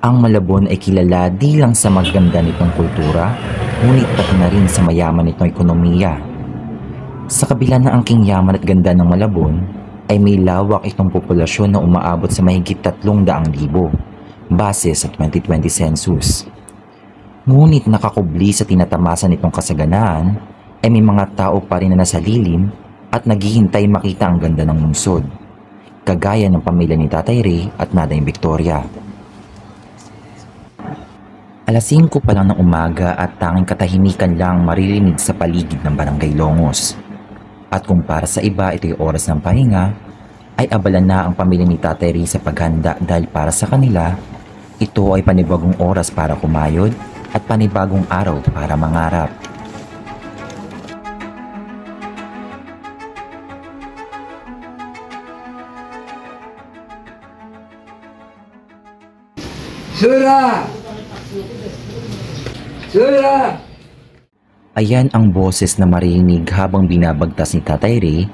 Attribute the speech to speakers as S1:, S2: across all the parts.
S1: Ang Malabon ay kilala di lang sa maganda nitong kultura, ngunit pati na rin sa mayaman nitong ekonomiya. Sa kabila ng angking yaman at ganda ng Malabon, ay may lawak itong populasyon na umaabot sa mahigit 300,000 base sa 2020 census. Ngunit nakakubli sa tinatamasa nitong kasaganaan ay may mga tao pa rin na nasa lilim at naghihintay makita ang ganda ng lungsod, kagaya ng pamilya ni Tatay Ray at Nanay Victoria. Alas 5 pa lang ng umaga at tanging katahimikan lang maririnig sa paligid ng Barangay Longos. At kung para sa iba ito'y oras ng pahinga, ay abala na ang pamilya ni Tatay Ray sa paghanda dahil para sa kanila, ito ay panibagong oras para kumayod at panibagong araw para mangarap.
S2: Sura! Sura!
S1: Ayan ang boses na marinig habang binabagtas ni Tatay Ray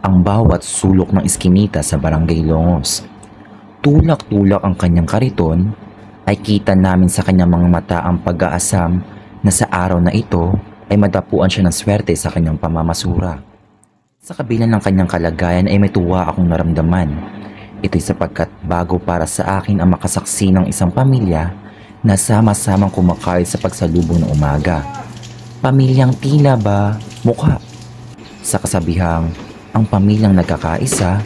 S1: ang bawat sulok ng iskinita sa Barangay Longos. Tulak-tulak ang kanyang kariton ay kita namin sa kanyang mga mata ang pag-aasam na sa araw na ito ay madapuan siya ng swerte sa kanyang pamamasura. Sa kabila ng kanyang kalagayan ay may tuwa akong naramdaman. Ito'y sapagkat bago para sa akin ang makasaksi ng isang pamilya na sama-samang kumakain sa pagsalubong ng umaga. Pamilyang tila ba mukha? Sa kasabihang, ang pamilyang nagkakaisa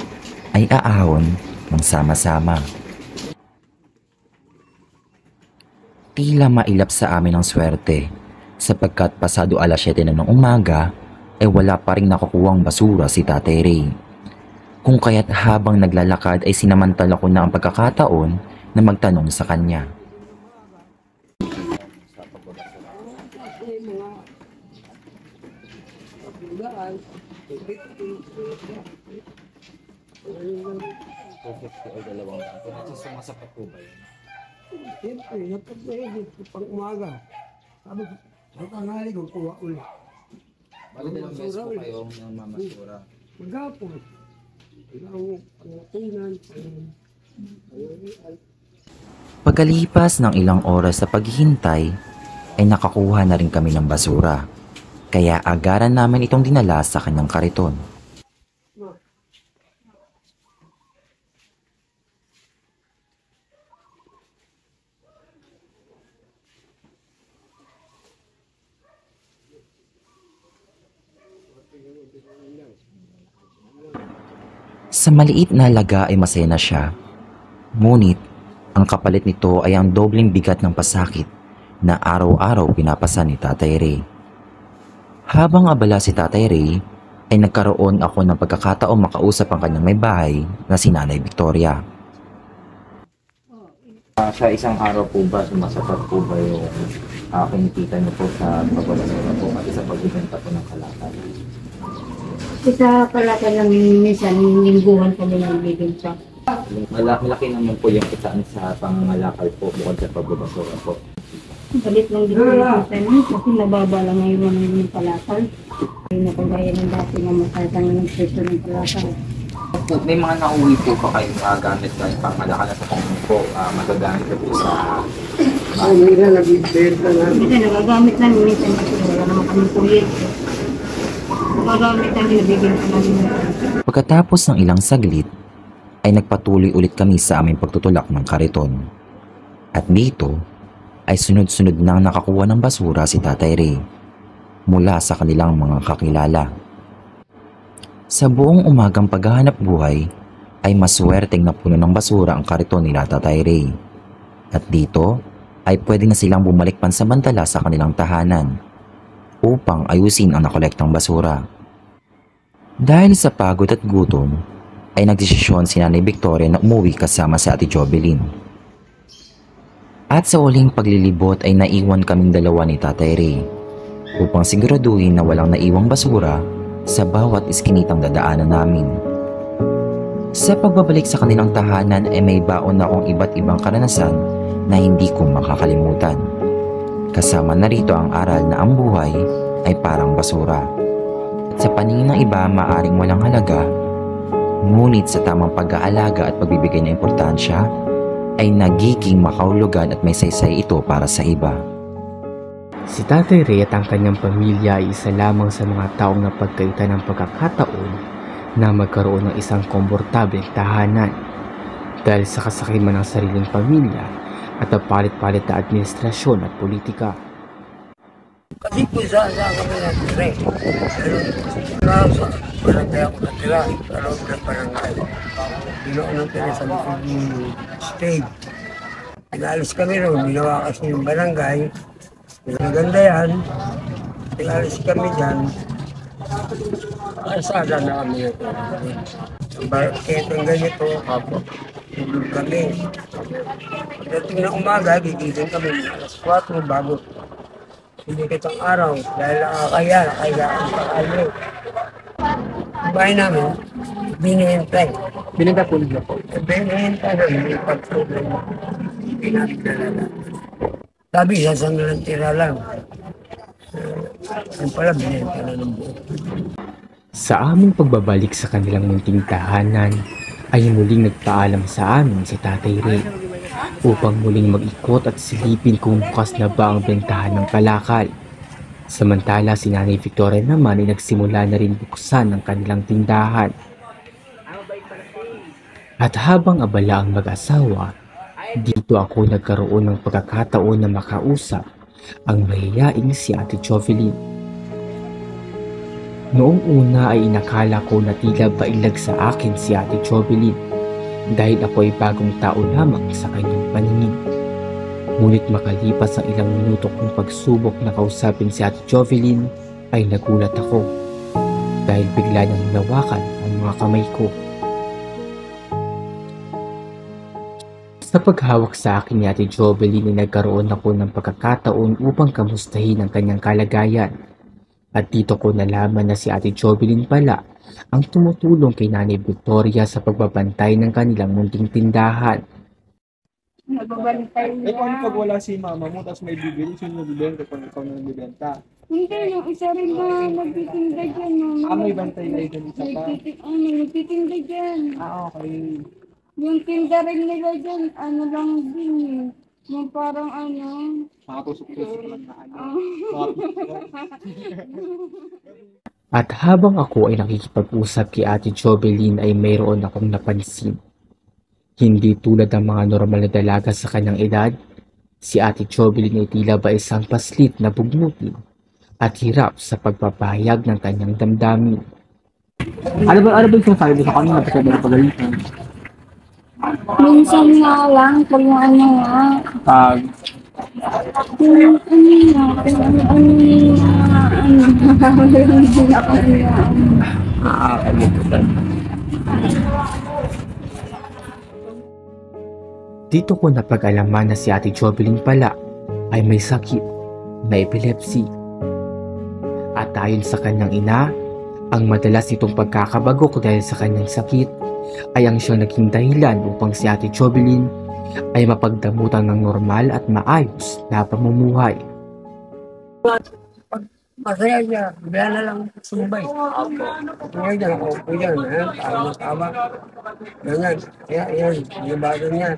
S1: ay aahon ng sama-sama. Tila mailap sa amin ang swerte, sapagkat pasado alas 7 na ng umaga ay wala pa rin nakukuhang basura si Tatay Ray. Kung kaya't habang naglalakad ay sinamantala ko na ang pagkakataon na magtanong sa kanya. Sumasapat po ba yun?
S2: Siyempre, napagpahigit pang umaga. Sabi ko, tanghali ko kuha ulit.
S1: Bali dalawang beses po kayo ng mamasura.
S2: Maghapon. Ang pangatunan.
S1: Pagkalipas ng ilang oras sa paghihintay, ay nakakuha na rin kami ng basura. Kaya agaran namin itong dinala sa kanyang kariton. Sa maliit na halaga ay masaya na siya. Ngunit, ang kapalit nito ay ang dobleng bigat ng pasakit na araw-araw pinapasa ni Tatay Ray. Habang abala si Tatay Ray, ay nagkaroon ako ng pagkakataong makausap ang kanyang may bahay na si Nanay Victoria. Sa isang araw po ba, sumasapat po ba yung kinikita niyo po sa pagbalasura po at sa pagbibenta po ng kalakal?
S3: Isa pala ka lang minsan, lingguhan kami ng bibinta.
S1: Malaki naman po yung kitaan sa pangalakal po bukod sa pagbabasura po.
S3: Balit lang dito yung tanim kasi mababa lang ngayon yung palakal. Ay nakagaya ng dati na matatang ng presyo ng palakal.
S1: May mga nauwi po pa kayong gamit na yung pangalakal na sa kanya po, magagamit po sa...
S2: Hindi na nag-ibenta na.
S3: Kasi nagagamit namin minsan kasi wala naman kami kuryente. Nagagamit namin nabibinta namin.
S1: Pagkatapos ng ilang saglit, ay nagpatuloy ulit kami sa aming pagtutulak ng kariton. At dito, ay sunod-sunod nang nakakuha ng basura si Tatay Ray mula sa kanilang mga kakilala. Sa buong umagang paghahanap buhay, ay maswerteng napuno ng basura ang kariton nila Tatay Ray. At dito, ay pwede na silang bumalik pansamantala sa kanilang tahanan upang ayusin ang nakolektang basura. Dahil sa pagod at gutom, ay nagdesisyon si Nanay Victoria na umuwi kasama si Ate Jobelyn. At sa uling paglilibot ay naiwan kaming dalawa ni Tatay Ray upang siguraduhin na walang naiwang basura sa bawat iskinitang dadaanan namin. Sa pagbabalik sa kanilang tahanan ay may baon na akong iba't ibang karanasan na hindi ko makakalimutan. Kasama na rito ang aral na ang buhay ay parang basura. At sa paningin ng iba maaring walang halaga, ngunit sa tamang pag-aalaga at pagbibigay ng importansya, ay nagiging makahulugan at may saysay ito para sa iba.
S4: Si Tatay Ray at ang kanyang pamilya ay isa lamang sa mga taong napagkaitan ng pagkakataon na magkaroon ng isang komportableng tahanan dahil sa kasakiman ng sariling pamilya at ang palit-palit na administrasyon at politika.
S2: Kasi po sa kami natira. Pero sa barangay ako natira. Sa loob ng barangay. Binoon natira sa likod ng stage. Pinalis kami ron. Ginawa kasi yung barangay. Maganda yan. Pinalis kami dyan. Kasada na kami ito. Kahit ang ganito, kapag tulog kami. Pagdating na umaga, gigising kami. Alas 4 bago hindi kitang araw dahil nakakaya ang pakalo. Ang bahay namin, binihintay.
S4: Binigay po niyo po.
S2: Binihintay namin yung pagtulong. Pinagdalala. Sabi, sasang lang tira lang. Yung pala, binihintay na ng buo.
S4: Sa aming pagbabalik sa kanilang munting tahanan ay muling nagpaalam sa amin si Tatay Ray upang muling mag-ikot at silipin kung bukas na ba ang bentahan ng kalakal. Samantala si Nanay Victoria naman ay nagsimula na rin buksan ang kanilang tindahan. At habang abala ang mag-asawa, dito ako nagkaroon ng pagkakataon na makausap ang mahiyaing si Ate Jovelyn. Noong una ay inakala ko na tila bailag sa akin si Ate Jovelyn dahil ako ay bagong tao lamang sa kanyang paningin. Ngunit makalipas ang ilang minuto kong pagsubok na kausapin si Ate Jovelyn ay nagulat ako dahil bigla niyang hinawakan ang mga kamay ko. Sa paghawak sa akin ni Ate Jovelyn ay nagkaroon ako ng pagkakataon upang kamustahin ang kanyang kalagayan. At dito ko nalaman na si Ate Jovelyn pala ang tumutulong kay Nanay Victoria sa pagbabantay ng kanilang munting tindahan.
S3: Nagbabantay
S5: Eh, paano
S3: niya.
S5: pag wala si mama mo, tapos may bibili, sino bibili kapag ikaw na nagbibenta?
S3: Hindi, yung isa rin na nagtitinda dyan.
S5: May bantay na isa pa.
S3: Nagtitinda dyan.
S5: Okay.
S3: Yung tinda rin nila dyan, ano lang din eh. Yung parang ano.
S5: Mga tusok-tusok lang na ano.
S3: ah,
S5: Mga tusok.
S4: At habang ako ay nakikipag-usap kay Ate Jovelyn ay mayroon akong napansin. Hindi tulad ng mga normal na dalaga sa kanyang edad, si Ate Jovelyn ay tila ba isang paslit na bugnutin at hirap sa pagpapahayag ng kanyang damdamin.
S5: Ano ba yung sinasabi mo sa kanina kasi ba pagalitan?
S3: minsan nga lang, pag yung ano nga.
S5: Pag
S3: Yung ano nga, kung ano yung mga ano. Hindi ako
S5: nakakalimutan.
S4: Dito ko napag-alaman na si Ate Jovelyn pala ay may sakit na epilepsy. At ayon sa kanyang ina, ang madalas nitong pagkakabagok dahil sa kanyang sakit ay ang siyang naging dahilan upang si Ate Jovelyn ay mapagdamutan ng normal at maayos na pamumuhay.
S2: Masaya niya, biya na lang sumbay. Ngayon dyan, ako po dyan, tama. Ganyan, yan, nabado niya.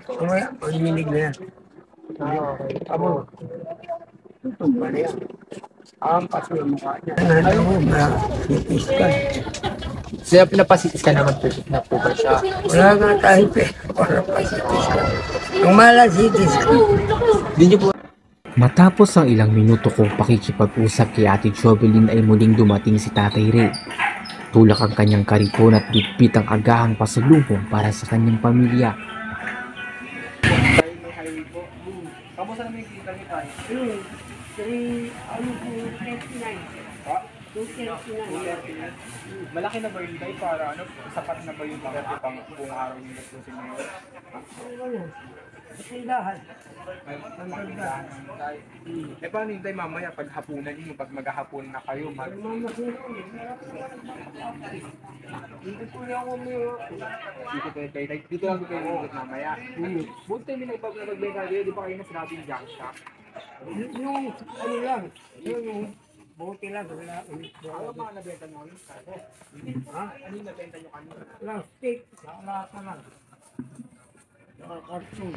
S2: Kumaya, maniminig na yan. Abo, ito pa na yan. Ampas yung mukha niya. Ano mo ba, sitis ka.
S5: Siya pinapasitis ka naman na po ba siya?
S2: Wala nga tayo pe, para pa sitis ka. Ang mala sitis ka.
S5: Hindi niyo po
S4: Matapos ang ilang minuto kong pakikipag-usap kay Ate Jovelyn ay muling dumating si Tatay Ray. Tulak ang kanyang karipon at bitbit ang agahang pasalubong para sa kanyang pamilya.
S5: Kamusta naman yung kita niyo tayo?
S2: Ano po, 39.
S5: Malaki na ba yun tayo para ano, sapat na ba yung mga pang buong araw yung gastusin mo yun?
S2: Tindahan.
S5: Eh paano yung tayo mamaya pag hapunan yun, pag maghahapon na kayo,
S2: Hindi po niya ako may...
S5: dito lang kayo ulit mamaya. Buti tayo may nagbenta kayo, di ba kayo na sinabing junk shop?
S2: Yung ano lang, yung buti lang, wala.
S5: Ano mga nabenta nyo ngayon?
S2: Ha?
S5: Ano yung nabenta nyo kanina?
S2: Lang, steak, wala ka lang. nakakarton.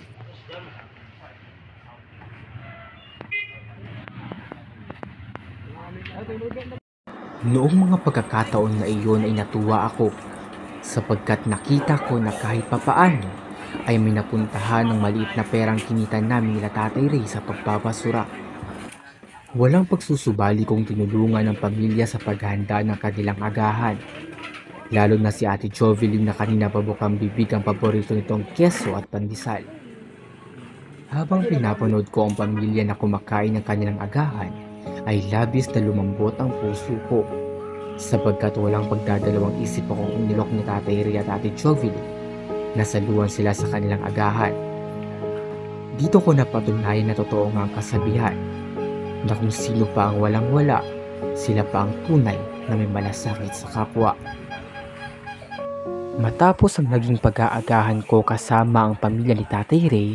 S4: Noong mga pagkakataon na iyon ay natuwa ako sapagkat nakita ko na kahit papaano ay may napuntahan ng maliit na perang kinita namin nila Tatay Ray sa pagbabasura. Walang pagsusubali kong tinulungan ng pamilya sa paghahanda ng kanilang agahan. Lalo na si Ate Jovelyn na kanina pabukang bibig ang paborito nitong keso at pandesal. Habang pinapanood ko ang pamilya na kumakain ng kanilang agahan, ay labis na lumambot ang puso ko. Sapagkat walang pagdadalawang isip akong inilok ni Tatay Ray at Ate Jovelyn. Nasaluhan sila sa kanilang agahan. Dito ko napatunayan na totoo nga ang kasabihan na kung sino pa ang walang-wala, sila pa ang tunay na may malasakit sa kapwa. Matapos ang naging pag-aagahan ko kasama ang pamilya ni Tatay Ray,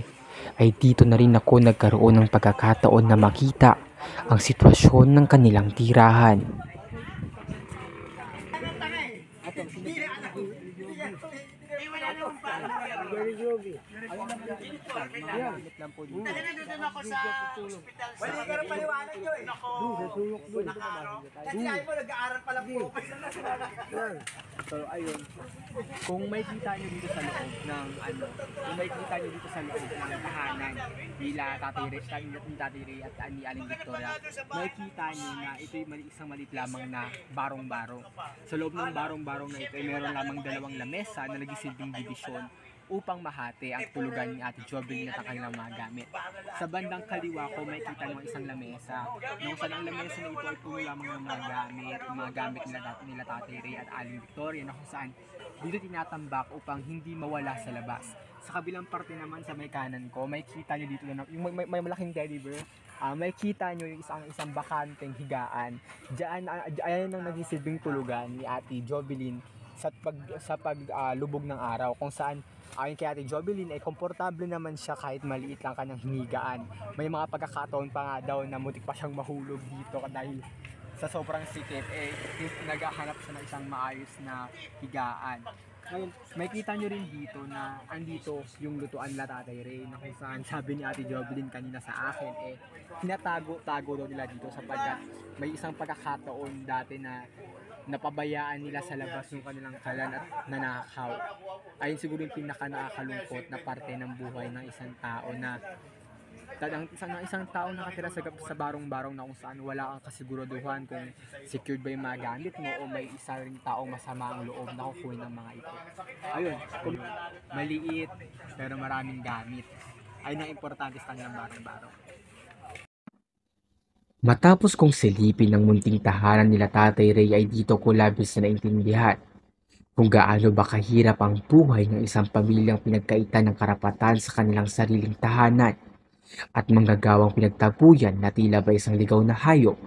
S4: ay dito na rin ako nagkaroon ng pagkakataon na makita ang sitwasyon ng kanilang tirahan.
S5: So ayun, kung may kita nyo dito sa loob ng kung may kita nyo dito sa loob ng tahanan nila Tatay Ray at ni Aling Victoria, may kita nyo na ito'y isang maliit lamang na barong-barong. Sa loob ng barong-barong na ito ay meron lamang dalawang lamesa na nagsisilbing divisyon upang mahati ang tulugan ni Ate Jovelyn at ang kanilang mga gamit. Sa bandang kaliwa ko may kita nyo isang lamesa. Nung saan ang lamesa na ito ay puno lamang ng mga gamit nila Tatay Ray at Aling Victoria na kung saan dito tinatambak upang hindi mawala sa labas. Sa kabilang parte naman sa may kanan ko, may kita nyo dito na yung may malaking teddy bear. May kita nyo yung isang bakanteng higaan. Ayan ang nagsisilbing tulugan ni Ate Jovelyn sa paglubog ng araw, kung saan ayon kay Ate Jovelyn ay komportable naman siya kahit maliit lang kanyang hinigaan. May mga pagkakataon pa nga daw na mutik pa siyang mahulog dito dahil sa sobrang sikip naghahanap siya ng isang maayos na higaan. Ngayon, may kita nyo rin dito na andito yung lutuan nila Tatay Ray na kung saan sabi ni Ate Jovelyn kanina sa akin tinatago-tago daw nila dito sapagkat may isang pagkakataon dati na napabayaan nila sa labas yung kanilang kalan at nanakaw. Ayun siguro yung pinaka-nakakalungkot na parte ng buhay ng isang tao na isang tao nakatira sa barong-barong na kung saan wala kang kasiguraduhan kung secured ba yung mga gamit mo o may isa ring taong masama ang loob na kukunin ng mga ito. Ayun, maliit pero maraming gamit. Ayun ang importante sa kanilang barong-barong.
S4: Matapos kong silipin ng munting tahanan nila Tatay Ray ay dito ko labis na naintindihan kung gaano ba kahirap ang buhay ng isang pamilyang pinagkaitan ng karapatan sa kanilang sariling tahanan at manggagawang pinagtabuyan na tila ba isang ligaw na hayop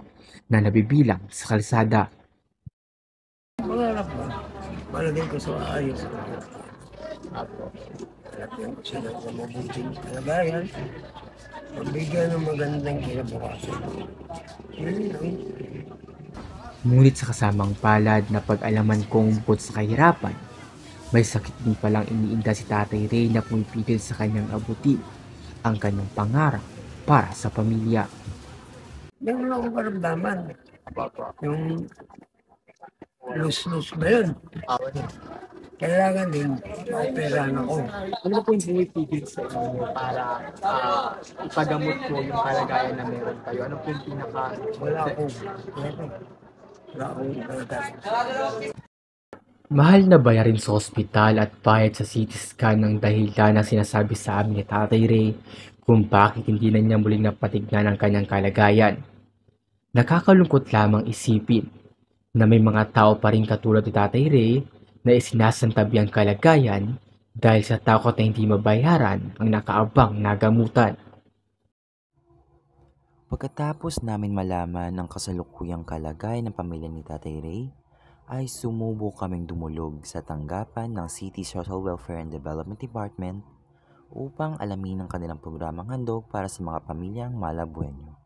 S4: na nabibilang sa kalsada.
S2: Pangarap mo, palagay ko sa ayos. Palagay ko sila sa mabuting kalagayan. Mabigyan ng magandang kinabukasan. Yun lang.
S4: Ngunit sa kasamang palad na pag-alaman kong bukod sa kahirapan, may sakit din palang iniinda si Tatay Ray na pumipigil sa kanyang abuti ang kanyang pangarap para sa pamilya.
S2: Meron ako karamdaman. Yung lus-lus ba yun? Kailangan din maoperahan ako.
S5: Ano po yung pumipigil sa inyo para ipagamot po yung kalagayan na meron kayo? Ano po yung
S2: Wala akong
S4: Mahal na bayarin sa ospital at bayad sa CT scan ng dahilan na sinasabi sa amin ni Tatay Ray kung bakit hindi na niya muling napatignan ang kanyang kalagayan. Nakakalungkot lamang isipin na may mga tao pa rin katulad ni Tatay Ray na isinasantabi ang kalagayan dahil sa takot na hindi mabayaran ang nakaabang na gamutan.
S1: Pagkatapos namin malaman ng kasalukuyang kalagayan ng pamilya ni Tatay Ray, ay sumubok kaming dumulog sa tanggapan ng City Social Welfare and Development Department upang alamin ang kanilang programang handog para sa mga pamilyang malabuenyo.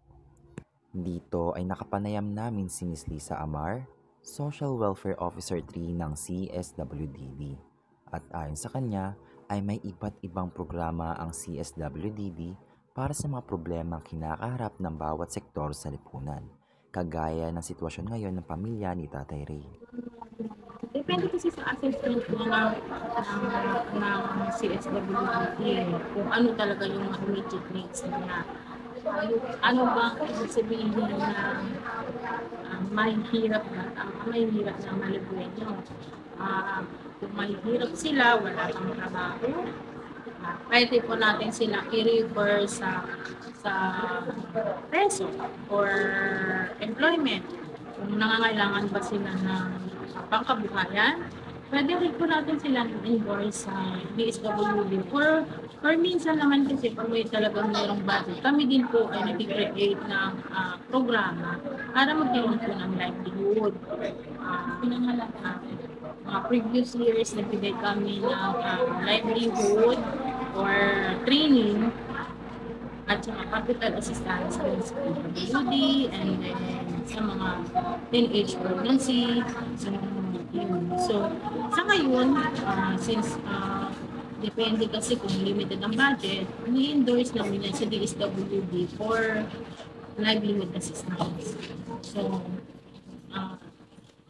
S1: Dito ay nakapanayam namin si Miss Lisa Amar, Social Welfare Officer 3 ng CSWDB. At ayon sa kanya, ay may iba't ibang programa ang CSWDD para sa mga problemang kinakaharap ng bawat sektor sa lipunan, kagaya ng sitwasyon ngayon ng pamilya ni Tatay Ray.
S3: Depende kasi sa assessment ng CSWD kung ano talaga yung immediate needs nila. Ano ba ibig sabihin na may hirap na malagyan nyo? Kung may hirap sila, wala kang trabaho, pwede po natin silang i-refer sa preso or employment. Kung nangangailangan ba sila ng pangkabuhayan, pwede rin po natin silang endorse sa DSWD. Or minsan naman kasi kung may talagang mayroong budget, kami din po ay nag-create ng programa para magkaroon po ng livelihood. Previous years, nagbigay kami ng livelihood or training at saka capital assistance sa PWD and then sa mga teenage pregnancy. So, sa ngayon, since depende kasi kung limited ang budget, ni-endorse namin yan sa DSWD for livelihood assistance. So,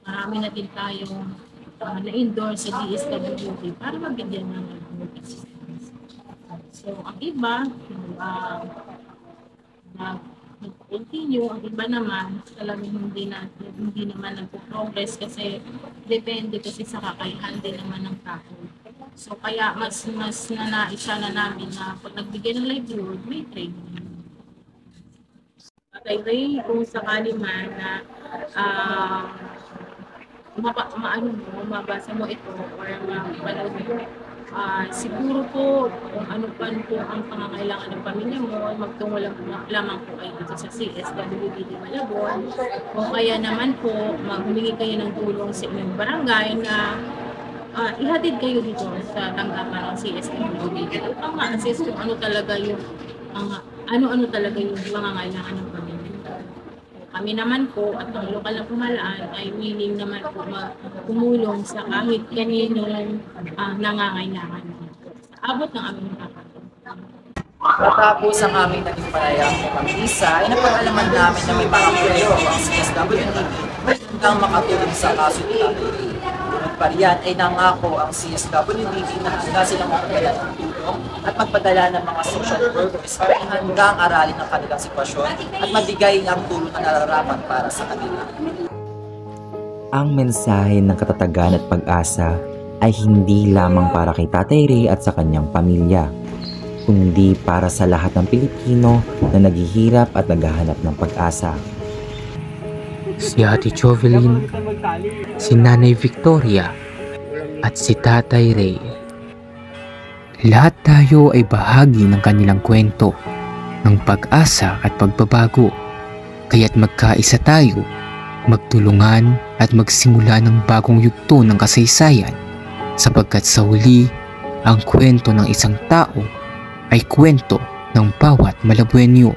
S3: marami na din tayong na-endorse sa DSWD para mabigyan ng livelihood assistance. So, ang iba, nag-continue, ang iba naman, talagang hindi naman nagpo-progress kasi depende kasi sa kakayahan din naman ng tao. So, kaya mas nanaisa na namin na pag nagbigay ng livelihood, may training. Tatay Ray, kung sakali man na mabasa mo ito or mapanood mo, siguro po kung ano pa po ang pangangailangan ng pamilya mo, magtungo lamang po kayo dito sa CSWD Malabon. O kaya naman po, humingi kayo ng tulong sa inyong barangay na ihatid kayo dito sa tanggapan ng CSWD upang ma-assess kung ano talaga yung pangangailangan ng pamilya. Kami naman po at ang lokal na pamahalaan ay willing naman po tumulong sa kahit kaninong nangangailangan. Sa abot ng aming nakakataon.
S6: Matapos ang aming naging panayam ng pamilisa, ay napag-alaman namin na may pangapulyo ang CSWD hanggang makatulong sa kaso ni Tatay Ray. At pa riyan ay nangako ang CSWD na handa silang magpadala ng tulong at magpadala ng mga social workers para hanggang aralin ang kanilang sitwasyon at mabigay ang tulong na nararapat para sa kanila.
S1: Ang mensahe ng katatagan at pag-asa ay hindi lamang para kay Tatay Ray at sa kanyang pamilya, kundi para sa lahat ng Pilipino na naghihirap at naghahanap ng pag-asa.
S4: Si Ate Jovelyn, si Nanay Victoria, at si Tatay Ray. Lahat tayo ay bahagi ng kanilang kwento ng pag-asa at pagbabago. Kaya't magkaisa tayo, magtulungan at magsimula ng bagong yugto ng kasaysayan, sapagkat sa huli, ang kwento ng isang tao ay kwento ng bawat Malabuenyo.